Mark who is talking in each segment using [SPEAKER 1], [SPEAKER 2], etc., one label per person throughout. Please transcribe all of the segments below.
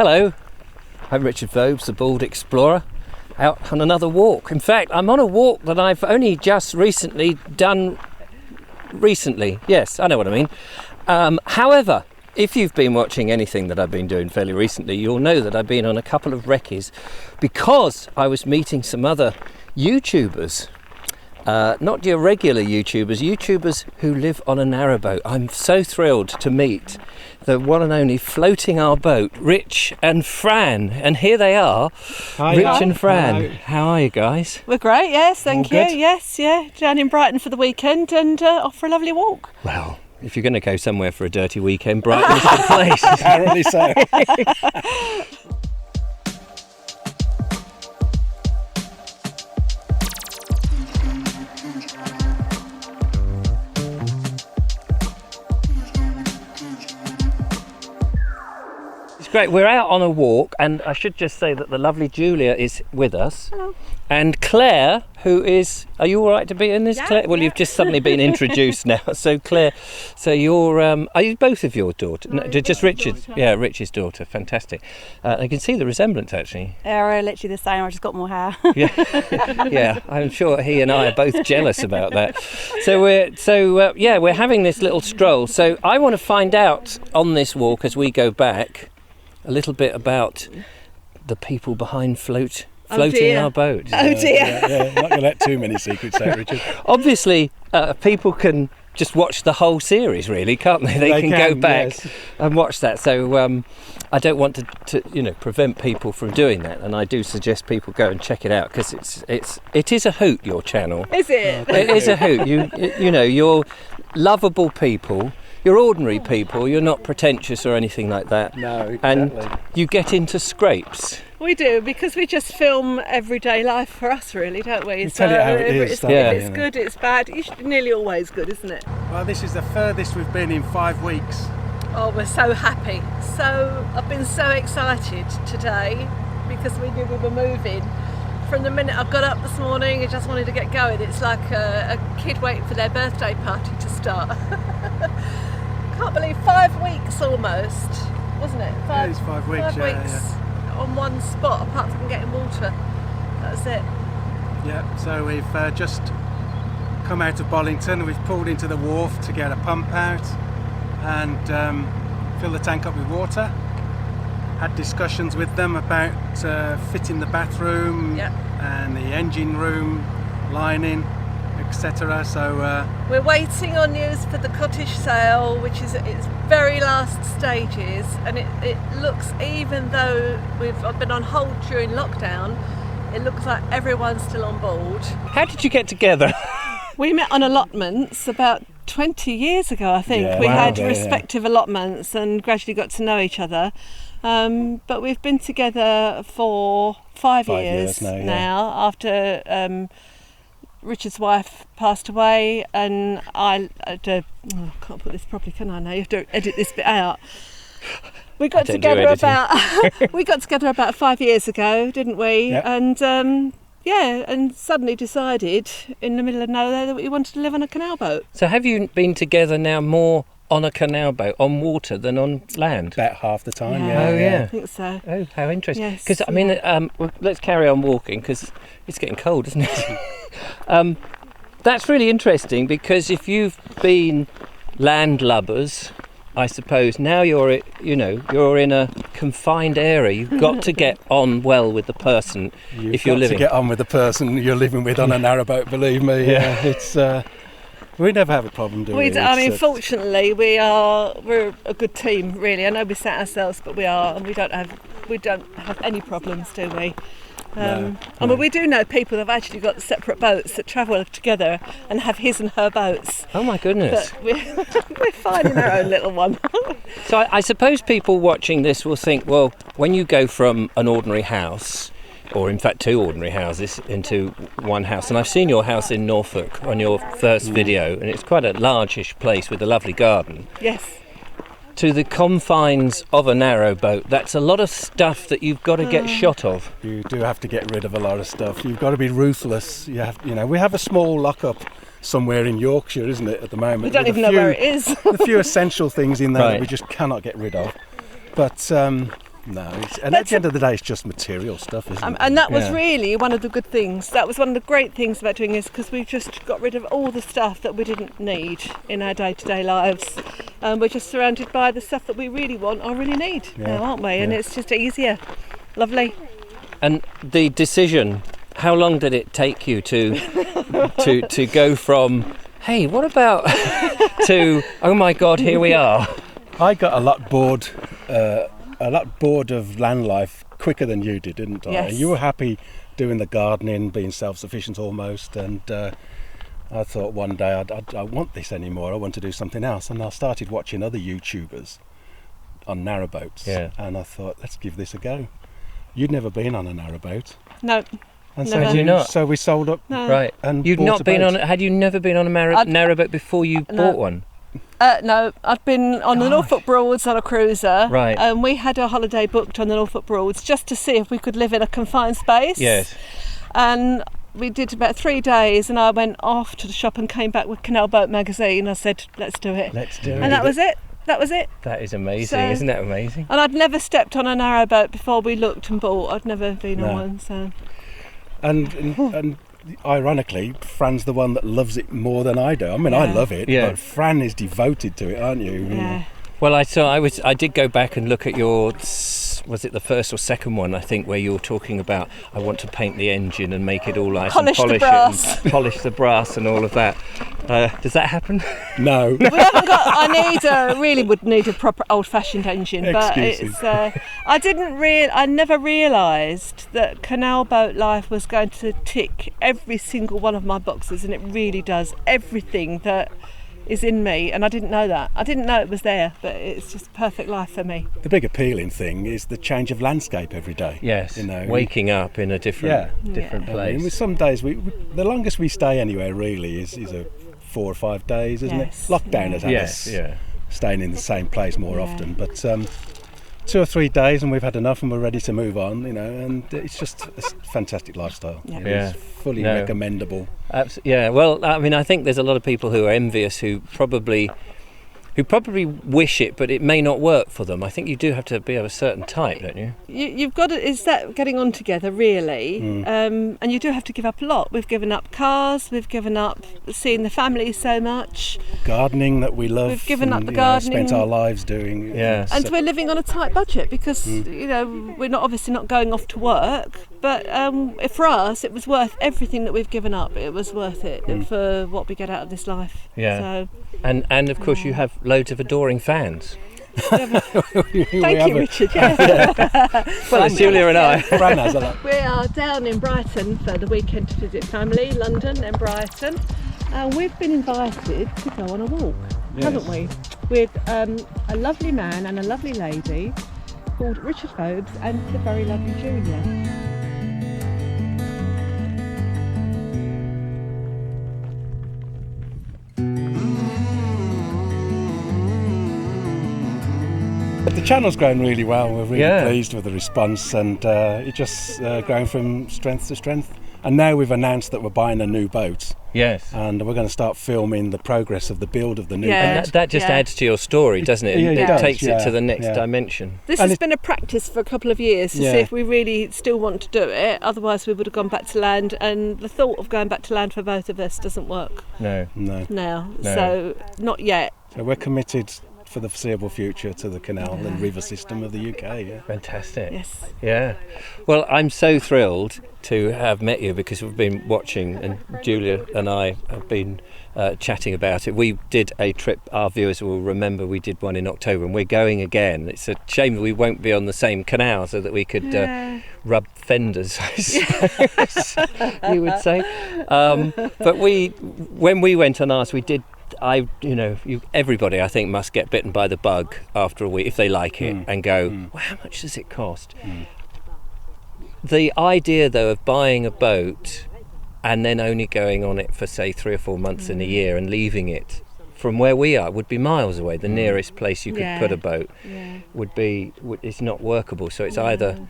[SPEAKER 1] Hello, I'm Richard Vobes, the Bald Explorer, out on another walk. In fact, I'm on a walk that I've only just recently done. Yes, I know what I mean. However, if you've been watching anything that I've been doing fairly recently, you'll know that I've been on a couple of recces because I was meeting some other YouTubers. Not your regular YouTubers who live on a narrowboat. I'm so thrilled to meet the one and only floating our boat, Rich and Fran. And here they are.
[SPEAKER 2] Hi,
[SPEAKER 1] Rich and Fran.
[SPEAKER 2] Hello.
[SPEAKER 1] How are you guys?
[SPEAKER 3] We're great, yes, thank
[SPEAKER 2] All
[SPEAKER 3] you.
[SPEAKER 2] good?
[SPEAKER 3] Yes, yeah. Down in Brighton for the weekend and off for a lovely walk.
[SPEAKER 1] Well, if you're going to go somewhere for a dirty weekend, Brighton is the place.
[SPEAKER 2] Apparently so.
[SPEAKER 1] Great, we're out on a walk, and I should just say that the lovely Julia is with us.
[SPEAKER 3] Hello.
[SPEAKER 1] And Claire, who is, are you all right to be in this,
[SPEAKER 3] Yeah,
[SPEAKER 1] Claire? Well,
[SPEAKER 3] yeah.
[SPEAKER 1] you've just suddenly been introduced now. So Claire, so you're, are you both of your daughter? No, just Richard's, yeah, Rich's daughter, fantastic. I can see the resemblance actually.
[SPEAKER 3] They're literally the same, I just got more hair.
[SPEAKER 1] Yeah, I'm sure he and I are both jealous about that. So we're having this little stroll. So I want to find out on this walk as we go back a little bit about the people behind floating our boat.
[SPEAKER 3] Oh dear.
[SPEAKER 2] Yeah, not going to let too many secrets out, Richard.
[SPEAKER 1] Obviously, people can just watch the whole series, really, can't they? They can go back
[SPEAKER 2] yes.
[SPEAKER 1] and watch that. So I don't want to prevent people from doing that, and I do suggest people go and check it out because it is a hoot. Your channel.
[SPEAKER 3] Is it?
[SPEAKER 1] It is a hoot. You're lovable people. You're ordinary people. You're not pretentious or anything like that.
[SPEAKER 2] No, exactly.
[SPEAKER 1] And you get into scrapes.
[SPEAKER 3] We do, because we just film everyday life for us, really, don't we?
[SPEAKER 2] You tell it how it is,
[SPEAKER 3] If
[SPEAKER 2] don't you?
[SPEAKER 3] it's
[SPEAKER 2] Yeah.
[SPEAKER 3] good, it's bad. It's nearly always good, isn't it?
[SPEAKER 2] Well, this is the furthest we've been in 5 weeks.
[SPEAKER 3] Oh, we're so happy. I've been so excited today because we knew we were moving. From the minute I got up this morning, I just wanted to get going. It's like a kid waiting for their birthday party to start. Can't believe 5 weeks almost, wasn't it?
[SPEAKER 2] Yeah, it's 5 weeks,
[SPEAKER 3] 5
[SPEAKER 2] yeah,
[SPEAKER 3] weeks on one spot, apart from getting water. That's it.
[SPEAKER 2] Yeah, so we've just come out of Bollington. We've pulled into the wharf to get a pump out and fill the tank up with water. Had discussions with them about fitting the bathroom and the engine room lining, etc. So
[SPEAKER 3] We're waiting on news for the cottage sale, which is its very last stages, and it looks, even though I've been on hold during lockdown, it looks like everyone's still on board.
[SPEAKER 1] How did you get together?
[SPEAKER 3] We met on allotments about 20 years ago, I think.
[SPEAKER 2] Yeah,
[SPEAKER 3] we
[SPEAKER 2] wow.
[SPEAKER 3] had
[SPEAKER 2] Yeah,
[SPEAKER 3] respective allotments and gradually got to know each other. But we've been together for 5 years now after Richard's wife passed away, and I can't put this properly, can I? Now you have to edit this bit out. We got together about 5 years ago, didn't we?
[SPEAKER 2] Yep.
[SPEAKER 3] And and suddenly decided in the middle of nowhere that we wanted to live on a canal boat.
[SPEAKER 1] So have you been together now more on a canal boat, on water, than on land?
[SPEAKER 2] about half the time,
[SPEAKER 1] Oh, yeah.
[SPEAKER 3] I think so.
[SPEAKER 1] Oh, how interesting.
[SPEAKER 3] Yes,
[SPEAKER 1] Because, I mean, well, let's carry on walking because it's getting cold, isn't it? That's really interesting because if you've been landlubbers, I suppose now you're in a confined area. You've got to get on well with the person if you're living.
[SPEAKER 2] to get on with the person you're living with on a narrowboat, believe me.
[SPEAKER 1] Yeah.
[SPEAKER 2] It's we never have a problem doing it.
[SPEAKER 3] Fortunately, we're a good team, really. I know we set ourselves, but we are, and we don't have any problems, do we?
[SPEAKER 2] No.
[SPEAKER 3] I mean, we do know people that have actually got separate boats that travel together and have his and her boats.
[SPEAKER 1] Oh my goodness.
[SPEAKER 3] But we're fine in our own little one.
[SPEAKER 1] So I suppose people watching this will think, well, when you go from an ordinary house, or in fact 2 ordinary houses, into one house, and I've seen your house in Norfolk on your first video, and it's quite a largish place with a lovely garden.
[SPEAKER 3] Yes.
[SPEAKER 1] To the confines of a narrowboat, that's a lot of stuff that you've got to get shot of.
[SPEAKER 2] You do have to get rid of a lot of stuff. You've got to be ruthless. We have a small lockup somewhere in Yorkshire, isn't it, at the moment?
[SPEAKER 3] We don't even know where it is.
[SPEAKER 2] A few essential things in there
[SPEAKER 1] Right.
[SPEAKER 2] that we just cannot get rid of. But And at the end of the day, it's just material stuff, isn't it?
[SPEAKER 3] And that was really one of the good things. That was one of the great things about doing this, because we just got rid of all the stuff that we didn't need in our day-to-day lives. We're just surrounded by the stuff that we really want or really need now, aren't we? And it's just easier. Lovely.
[SPEAKER 1] And the decision, how long did it take you to go from, hey, what about, to, oh my God, here we are?
[SPEAKER 2] I got a lot bored of land life quicker than you did, didn't I?
[SPEAKER 3] Yes.
[SPEAKER 2] You were happy doing the gardening, being self-sufficient almost, and I thought one day I don't want this anymore. I want to do something else, and I started watching other YouTubers on narrowboats, and I thought, let's give this a go. You'd never been on a narrowboat.
[SPEAKER 3] No.
[SPEAKER 2] And
[SPEAKER 3] never.
[SPEAKER 1] Had you not?
[SPEAKER 2] So we sold up.
[SPEAKER 3] No.
[SPEAKER 1] Right.
[SPEAKER 2] And
[SPEAKER 1] You'd
[SPEAKER 2] bought
[SPEAKER 1] not
[SPEAKER 2] a
[SPEAKER 1] been
[SPEAKER 2] boat.
[SPEAKER 1] on. Had you never been on a narrowboat before you bought one?
[SPEAKER 3] No, I'd been on the Norfolk Broads on a cruiser.
[SPEAKER 1] Right.
[SPEAKER 3] And we had a holiday booked on the Norfolk Broads just to see if we could live in a confined space.
[SPEAKER 1] Yes.
[SPEAKER 3] And we did about 3 days, and I went off to the shop and came back with Canal Boat magazine. I said, let's do it.
[SPEAKER 1] Let's do it.
[SPEAKER 3] And that was it. That was it.
[SPEAKER 1] That is amazing,
[SPEAKER 3] So-
[SPEAKER 1] isn't that amazing?
[SPEAKER 3] And I'd never stepped on a narrowboat before we looked and bought. I'd never been on one. So.
[SPEAKER 2] And ironically, Fran's the one that loves it more than I do. I mean, I love it, but Fran is devoted to it, aren't you?
[SPEAKER 3] Yeah.
[SPEAKER 1] Well, I did go back and look at your, was it the first or second one, I think, where you were talking about, I want to paint the engine and make it all nice
[SPEAKER 3] Polish
[SPEAKER 1] and
[SPEAKER 3] the
[SPEAKER 1] polish
[SPEAKER 3] brass.
[SPEAKER 1] it and polish the brass and all of that. Does that happen?
[SPEAKER 2] No.
[SPEAKER 3] We haven't got. Really would need a proper old-fashioned engine, but
[SPEAKER 2] Excuses.
[SPEAKER 3] it's. I never realised that canal boat life was going to tick every single one of my boxes, and it really does. Everything that is in me, and I didn't know that. I didn't know it was there, but it's just a perfect life for me.
[SPEAKER 2] The big appealing thing is the change of landscape every day.
[SPEAKER 1] Yes.
[SPEAKER 2] You know,
[SPEAKER 1] waking up in a different place.
[SPEAKER 2] I mean, with some days, the longest we stay anywhere really is a 4 or 5 days, isn't
[SPEAKER 3] Yes.
[SPEAKER 2] it? Lockdown has had us staying in the same place more often, but 2 or 3 days and we've had enough and we're ready to move on, you know, and it's just a fantastic lifestyle.
[SPEAKER 3] Yeah.
[SPEAKER 2] It's fully recommendable.
[SPEAKER 1] Yeah, well, I mean, I think there's a lot of people who are envious who probably wish it, but it may not work for them. I think you do have to be of a certain type, don't you?
[SPEAKER 3] You've got to, is that getting on together, really? And you do have to give up a lot. We've given up cars, we've given up seeing the family so much.
[SPEAKER 2] Gardening that we love.
[SPEAKER 3] We've given up the
[SPEAKER 2] Spent
[SPEAKER 3] gardening.
[SPEAKER 2] our lives doing.
[SPEAKER 1] Yeah.
[SPEAKER 3] And we're living on a tight budget because, you know, we're obviously not going off to work. But for us, it was worth everything that we've given up. It was worth it for what we get out of this life.
[SPEAKER 1] Yeah.
[SPEAKER 3] So,
[SPEAKER 1] And of course you have loads of adoring fans.
[SPEAKER 3] thank you, Richard. Yeah.
[SPEAKER 1] Well, it's Julia and I.
[SPEAKER 2] Fran has a lot.
[SPEAKER 3] We are down in Brighton for the weekend to visit family, London and Brighton. And we've been invited to go on a walk, haven't we? With a lovely man and a lovely lady called Richard Vobes and the very lovely Julia.
[SPEAKER 2] But the channel's grown really well. We're really pleased with the response, and it's just growing from strength to strength. And now we've announced that we're buying a new boat.
[SPEAKER 1] Yes.
[SPEAKER 2] And we're going to start filming the progress of the build of the new boat.
[SPEAKER 1] And that just adds to your story, doesn't it?
[SPEAKER 2] Yeah, it
[SPEAKER 1] it
[SPEAKER 2] does,
[SPEAKER 1] takes it to the next
[SPEAKER 2] yeah.
[SPEAKER 1] dimension.
[SPEAKER 3] This has been a practice for a couple of years to see if we really still want to do it. Otherwise, we would have gone back to land, and the thought of going back to land for both of us doesn't work
[SPEAKER 1] No.
[SPEAKER 3] now. So, not yet.
[SPEAKER 2] So we're committed for the foreseeable future to the canal and river system of the UK. Yeah.
[SPEAKER 1] Fantastic.
[SPEAKER 3] Yes.
[SPEAKER 1] Yeah. Well, I'm so thrilled to have met you because we've been watching, and Julia and I have been chatting about it. We did a trip, our viewers will remember we did one in October, and we're going again. It's a shame that we won't be on the same canal so that we could rub fenders, I suppose you would say. But when we went on ours, we did. Everybody I think must get bitten by the bug after a week if they like it and go, well, how much does it cost? The idea though of buying a boat and then only going on it for say 3 or 4 months in a year and leaving it from where we are would be miles away. The nearest place you could put a boat it's not workable, so it's either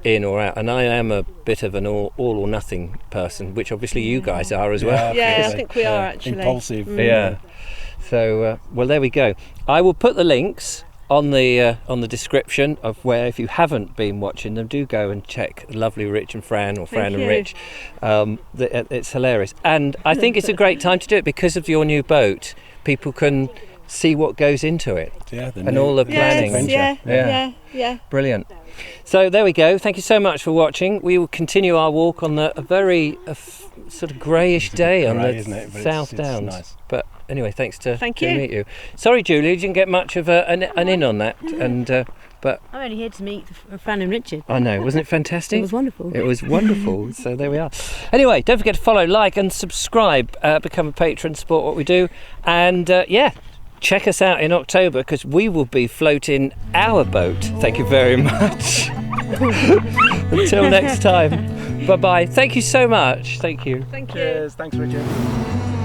[SPEAKER 1] in or out, and I am a bit of an all or nothing person, which obviously you guys are as well.
[SPEAKER 3] Yeah, I think we are actually.
[SPEAKER 2] Impulsive.
[SPEAKER 1] Yeah. So, well, there we go. I will put the links on the description of where, if you haven't been watching them, do go and check Lovely Rich and Fran, or Fran and Rich. It's hilarious, and I think it's a great time to do it because of your new boat. People can see what goes into it, and all the planning.
[SPEAKER 3] Yeah.
[SPEAKER 1] Brilliant. So there we go. Thank you so much for watching. We will continue our walk on a very sort of greyish day on the South Downs.
[SPEAKER 2] Nice.
[SPEAKER 1] But anyway, thanks to
[SPEAKER 3] Thank
[SPEAKER 1] meet you. Sorry, Julie, you didn't get much of an in on that, but
[SPEAKER 4] I'm only here to meet Fran and Richard.
[SPEAKER 1] I know, wasn't it fantastic?
[SPEAKER 4] It was wonderful.
[SPEAKER 1] It was wonderful. So there we are. Anyway, don't forget to follow, like, and subscribe. Become a patron, support what we do, and check us out in October because we will be floating our boat. Thank you very much. Until next time. Bye bye. Thank you so much. Thank you.
[SPEAKER 3] Thank you.
[SPEAKER 2] Cheers. Thanks, Richard.